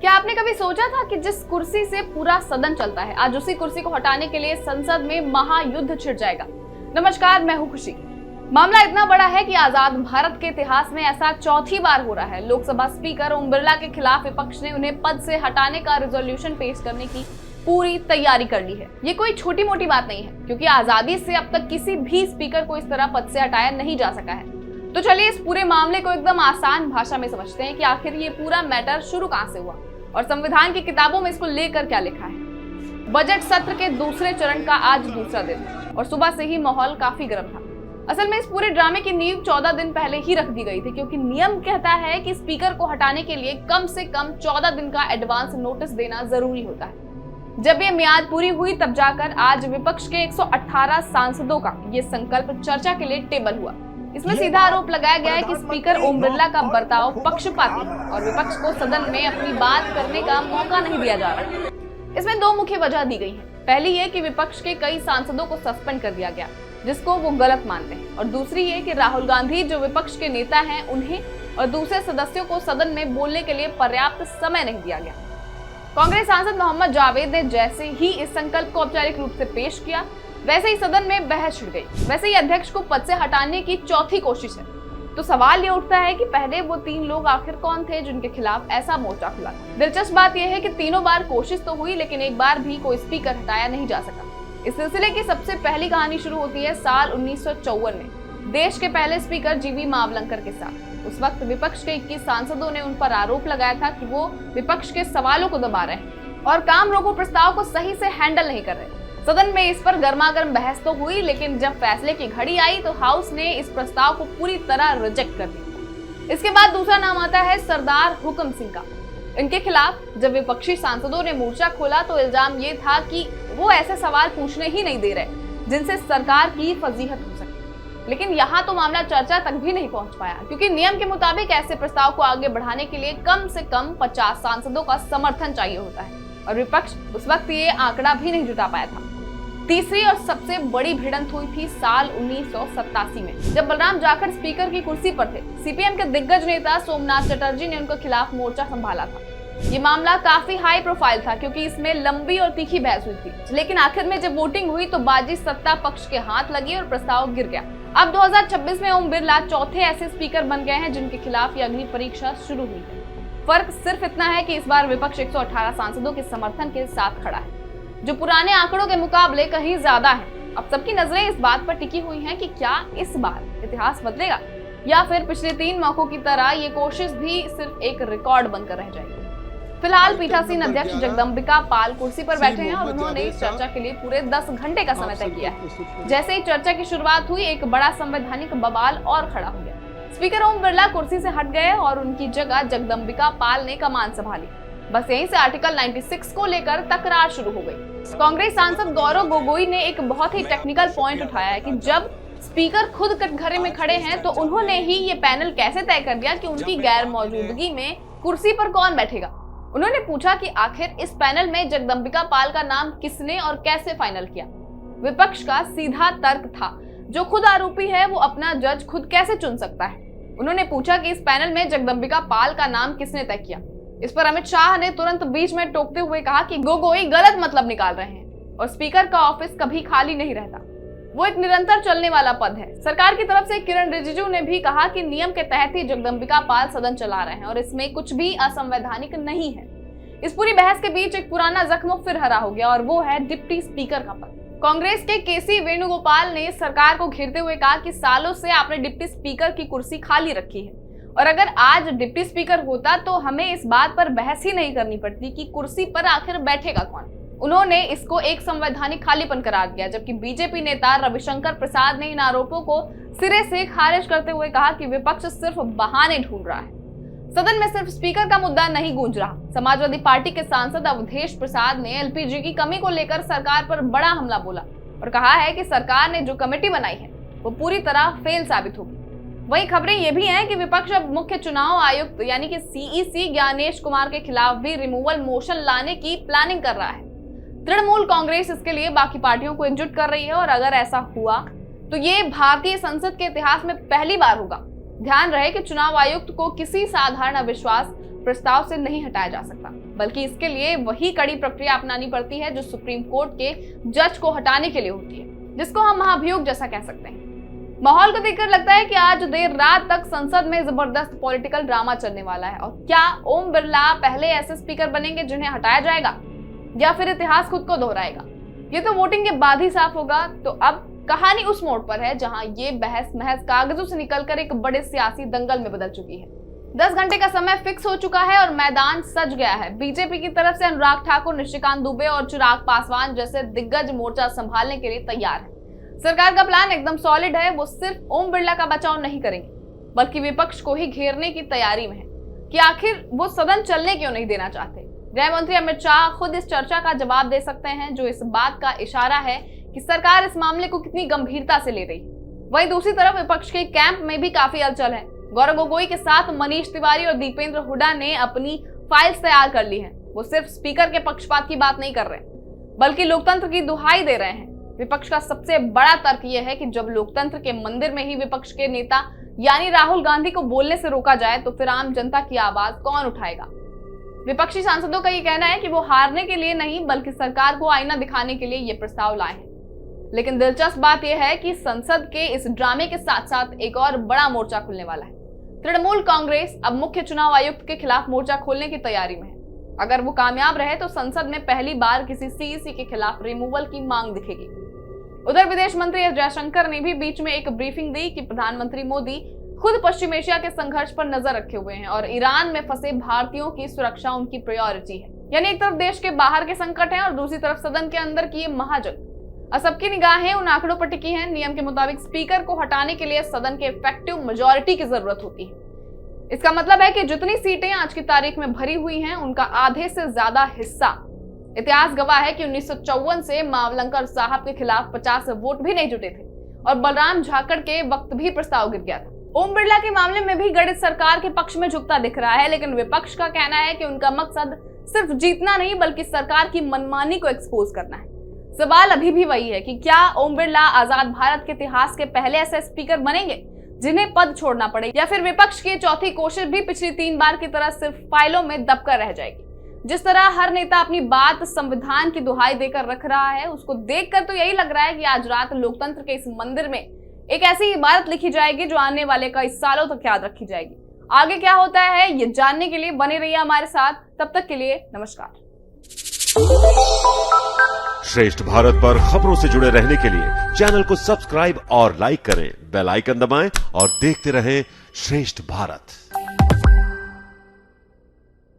क्या आपने कभी सोचा था कि जिस कुर्सी से पूरा सदन चलता है, आज उसी कुर्सी को हटाने के लिए संसद में महायुद्ध छिड़ जाएगा। नमस्कार, मैं हूं खुशी। मामला इतना बड़ा है कि आजाद भारत के इतिहास में ऐसा चौथी बार हो रहा है। लोकसभा स्पीकर ओम बिरला के खिलाफ विपक्ष ने उन्हें पद से हटाने का रिजोल्यूशन पेश करने की पूरी तैयारी कर ली है। ये कोई छोटी मोटी बात नहीं है, क्योंकि आजादी से अब तक किसी भी स्पीकर को इस तरह पद से हटाया नहीं जा सका है। तो चलिए इस पूरे मामले को एकदम आसान भाषा में समझते हैं कि आखिर ये पूरा मैटर शुरू कहां से हुआ और संविधान की किताबों में इसको लेकर क्या लिखा है। बजट सत्र के दूसरे चरण का आज दूसरा दिन और सुबह से ही माहौल काफी गर्म था। असल में इस पूरे ड्रामे की नींव 14 दिन पहले ही रख दी गई थी, क्योंकि नियम कहता है कि स्पीकर को हटाने के लिए कम से कम 14 दिन का एडवांस नोटिस देना जरूरी होता है। जब ये मियाद पूरी हुई तब जाकर आज विपक्ष के 118 सांसदों का ये संकल्प चर्चा के लिए टेबल हुआ। इसमें सीधा आरोप लगाया गया है कि स्पीकर ओम बिरला का बर्ताव पक्षपाती है और विपक्ष को सदन में अपनी बात करने का मौका नहीं दिया जा रहा। इसमें दो मुख्य वजह दी गई है। पहली ये कि विपक्ष के कई सांसदों को सस्पेंड कर दिया गया, जिसको वो गलत मानते हैं, और दूसरी ये कि राहुल गांधी जो विपक्ष के नेता हैं, उन्हें और दूसरे सदस्यों को सदन में बोलने के लिए पर्याप्त समय नहीं दिया गया। कांग्रेस सांसद मोहम्मद जावेद ने जैसे ही इस संकल्प को औपचारिक रूप से पेश किया, वैसे ही सदन में बहस छिड़ गई। वैसे ही अध्यक्ष को पद से हटाने की चौथी कोशिश है। तो सवाल ये उठता है कि पहले वो 3 लोग आखिर कौन थे जिनके खिलाफ ऐसा मोर्चा खुला। दिलचस्प बात यह है कि तीनों बार कोशिश तो हुई, लेकिन एक बार भी कोई स्पीकर हटाया नहीं जा सका। इस सिलसिले की सबसे पहली कहानी शुरू होती है साल 1954 में देश के पहले स्पीकर जीवी मावलंकर के साथ। उस वक्त विपक्ष के 21 सांसदों ने उन पर आरोप लगाया था कि वो विपक्ष के सवालों को दबा रहे हैं और काम रोको प्रस्ताव को सही से हैंडल नहीं कर रहे। सदन में इस पर गर्मागर्म बहस तो हुई, लेकिन जब फैसले की घड़ी आई तो हाउस ने इस प्रस्ताव को पूरी तरह रिजेक्ट कर दिया। इसके बाद दूसरा नाम आता है सरदार हुक्म सिंह का। इनके खिलाफ जब विपक्षी सांसदों ने मोर्चा खोला तो इल्जाम ये था कि वो ऐसे सवाल पूछने ही नहीं दे रहे जिनसे सरकार की फजीहत हो सके। लेकिन यहाँ तो मामला चर्चा तक भी नहीं पहुंच पाया, क्योंकि नियम के मुताबिक ऐसे प्रस्ताव को आगे बढ़ाने के लिए कम से कम 50 सांसदों का समर्थन चाहिए होता है, और विपक्ष उस वक्त ये आंकड़ा भी नहीं जुटा पाया था। तीसरी और सबसे बड़ी भिड़ंत हुई थी साल 1987 में, जब बलराम जाखड़ स्पीकर की कुर्सी पर थे। सीपीएम के दिग्गज नेता सोमनाथ चटर्जी ने उनके खिलाफ मोर्चा संभाला था। ये मामला काफी हाई प्रोफाइल था, क्योंकि इसमें लंबी और तीखी बहस हुई थी। लेकिन आखिर में जब वोटिंग हुई तो बाजी सत्ता पक्ष के हाथ लगी और प्रस्ताव गिर गया। अब 2026 में ओम बिरला चौथे ऐसे स्पीकर बन गए हैं जिनके खिलाफ ये अगली परीक्षा शुरू हुई है। फर्क सिर्फ इतना है कि इस बार विपक्ष 118 सांसदों के समर्थन के साथ खड़ा है, जो पुराने आंकड़ों के मुकाबले कहीं ज्यादा है। अब सबकी नजरें इस बात पर टिकी हुई हैं कि क्या इस बार इतिहास बदलेगा, या फिर पिछले 3 मौकों की तरह ये कोशिश भी सिर्फ एक रिकॉर्ड बनकर रह जाएगी। फिलहाल पीठासीन अध्यक्ष जगदंबिका पाल कुर्सी पर बैठे हैं और उन्होंने इस चर्चा के लिए पूरे 10 घंटे का समय तय किया है। जैसे ही चर्चा की शुरुआत हुई, एक बड़ा संवैधानिक बवाल और खड़ा हो गया। स्पीकर ओम बिरला कुर्सी से हट गए और उनकी जगह जगदंबिका पाल ने कमान संभाली। बस यहीं से आर्टिकल 96 को लेकर तकरार शुरू हो गई। कांग्रेस सांसद गौरव गोगोई ने एक बहुत ही टेक्निकल पॉइंट उठाया है कि जब स्पीकर खुद कटघरे में खड़े हैं तो उन्होंने ही ये पैनल कैसे तय कर दिया कि उनकी गैर मौजूदगी में कुर्सी पर कौन बैठेगा। उन्होंने पूछा कि आखिर इस पैनल में जगदंबिका पाल का नाम किसने और कैसे फाइनल किया। विपक्ष का सीधा तर्क था, जो खुद आरोपी है वो अपना जज खुद कैसे चुन सकता है। उन्होंने पूछा कि इस पैनल में जगदंबिका पाल का नाम किसने तय किया। इस पर अमित शाह ने तुरंत बीच में टोकते हुए कहा कि गोगोई गलत मतलब निकाल रहे हैं और स्पीकर का ऑफिस कभी खाली नहीं रहता, वो एक निरंतर चलने वाला पद है। सरकार की तरफ से किरण रिजिजू ने भी कहा कि नियम के तहत ही जगदंबिका पाल सदन चला रहे हैं और इसमें कुछ भी असंवैधानिक नहीं है। इस पूरी बहस के बीच एक पुराना जख्म फिर हरा हो गया और वो है डिप्टी स्पीकर का पद। कांग्रेस के केसी वेणुगोपाल ने सरकार को घेरते हुए कहा कि सालों से आपने डिप्टी स्पीकर की कुर्सी खाली रखी है, और अगर आज डिप्टी स्पीकर होता तो हमें इस बात पर बहस ही नहीं करनी पड़ती कि कुर्सी पर आखिर बैठेगा कौन। उन्होंने इसको एक संवैधानिक खालीपन करार दिया, जबकि बीजेपी नेता रविशंकर प्रसाद ने इन आरोपों को सिरे से खारिज करते हुए कहा कि विपक्ष सिर्फ बहाने ढूंढ रहा है। सदन में सिर्फ स्पीकर का मुद्दा नहीं गूंज रहा। समाजवादी पार्टी के सांसद अवधेश प्रसाद ने एलपीजी की कमी को लेकर सरकार पर बड़ा हमला बोला और कहा है कि सरकार ने जो कमेटी बनाई है वो पूरी तरह फेल साबित होगी। वहीं खबरें ये भी हैं कि विपक्ष अब मुख्य चुनाव आयुक्त यानी कि सीईसी ज्ञानेश कुमार के खिलाफ भी रिमूवल मोशन लाने की प्लानिंग कर रहा है। तृणमूल कांग्रेस इसके लिए बाकी पार्टियों को एकजुट कर रही है और अगर ऐसा हुआ तो ये भारतीय संसद के इतिहास में पहली बार होगा। ध्यान रहे कि चुनाव आयुक्त को किसी साधारण अविश्वास प्रस्ताव से नहीं हटाया जा सकता, बल्कि इसके लिए वही कड़ी प्रक्रिया अपनानी पड़ती है जो सुप्रीम कोर्ट के जज को हटाने के लिए होती है, जिसको हम महाभियोग जैसा कह सकते हैं। माहौल को देखकर लगता है कि आज देर रात तक संसद में जबरदस्त पॉलिटिकल ड्रामा चलने वाला है। और क्या ओम बिरला पहले ऐसे स्पीकर बनेंगे जिन्हें हटाया जाएगा, या फिर इतिहास खुद को दोहराएगा? ये तो वोटिंग के बाद ही साफ होगा। तो अब कहानी उस मोड़ पर है जहां ये बहस महज कागजों से निकलकर एक बड़े सियासी दंगल में बदल चुकी है। 10 घंटे का समय फिक्स हो चुका है और मैदान सज गया है। बीजेपी की तरफ से अनुराग ठाकुर, निशिकांत दुबे और चिराग पासवान जैसे दिग्गज मोर्चा संभालने के लिए तैयार है। सरकार का प्लान एकदम सॉलिड है। वो सिर्फ ओम बिरला का बचाव नहीं करेंगे, बल्कि विपक्ष को ही घेरने की तैयारी में है कि आखिर वो सदन चलने क्यों नहीं देना चाहते। गृह मंत्री अमित शाह खुद इस चर्चा का जवाब दे सकते हैं, जो इस बात का इशारा है कि सरकार इस मामले को कितनी गंभीरता से ले रही है। वहीं दूसरी तरफ विपक्ष के कैंप में भी काफी हलचल है। गौरव गोगोई के साथ मनीष तिवारी और दीपेंद्र हुड्डा ने अपनी फाइल्स तैयार कर ली है। वो सिर्फ स्पीकर के पक्षपात की बात नहीं कर रहे, बल्कि लोकतंत्र की दुहाई दे रहे हैं। विपक्ष का सबसे बड़ा तर्क यह है कि जब लोकतंत्र के मंदिर में ही विपक्ष के नेता यानी राहुल गांधी को बोलने से रोका जाए, तो फिर आम जनता की आवाज कौन उठाएगा? विपक्षी सांसदों का ये कहना है कि वो हारने के लिए नहीं, बल्कि सरकार को आईना दिखाने के लिए ये प्रस्ताव लाए हैं। लेकिन दिलचस्प बात यह है कि संसद के इस ड्रामे के साथ साथ एक और बड़ा मोर्चा खुलने वाला है। तृणमूल कांग्रेस अब मुख्य चुनाव आयुक्त के खिलाफ मोर्चा खोलने की तैयारी में है। अगर वो कामयाब रहे तो संसद में पहली बार किसी सीईसी के खिलाफ रिमूवल की मांग दिखेगी। उधर विदेश मंत्री एस जयशंकर ने भी बीच में एक ब्रीफिंग दी कि प्रधानमंत्री मोदी खुद पश्चिम एशिया के संघर्ष पर नजर रखे हुए हैं और ईरान में फंसे भारतीयों की सुरक्षा उनकी प्रायोरिटी है। यानी एक तरफ देश के बाहर के संकट हैं और दूसरी तरफ सदन के अंदर की ये महाजंग। अब सबकी निगाहें उन आंकड़ों पर टिकी हैं। नियम के मुताबिक स्पीकर को हटाने के लिए सदन के इफेक्टिव मेजॉरिटी की जरूरत होती है। इसका मतलब है कि जितनी सीटें आज की तारीख में भरी हुई हैं, उनका आधे से ज्यादा हिस्सा। इतिहास गवाह है कि 1954 से मावलंकर साहब के खिलाफ 50 वोट भी नहीं जुटे थे और बलराम झाकड़ के वक्त भी प्रस्ताव गिर गया था। ओम बिरला के मामले में भी गणित सरकार के पक्ष में झुकता दिख रहा है, लेकिन विपक्ष का कहना है कि उनका मकसद सिर्फ जीतना नहीं, बल्कि सरकार की मनमानी को एक्सपोज करना है। सवाल अभी भी वही है कि क्या ओम बिरला आजाद भारत के इतिहास के पहले ऐसे स्पीकर बनेंगे जिन्हें पद छोड़ना पड़े, या फिर विपक्ष की चौथी कोशिश भी पिछली 3 बार की तरह सिर्फ फाइलों में दबकर रह जाएगी। जिस तरह हर नेता अपनी बात संविधान की दुहाई देकर रख रहा है, उसको देखकर तो यही लग रहा है कि आज रात लोकतंत्र के इस मंदिर में एक ऐसी इबारत लिखी जाएगी जो आने वाले कई सालों तक याद रखी जाएगी। आगे क्या होता है ये जानने के लिए बने रहिए हमारे साथ। तब तक के लिए नमस्कार। श्रेष्ठ भारत पर खबरों से जुड़े रहने के लिए चैनल को सब्सक्राइब और लाइक करें, बेल आइकन दबाएं और देखते रहें श्रेष्ठ भारत।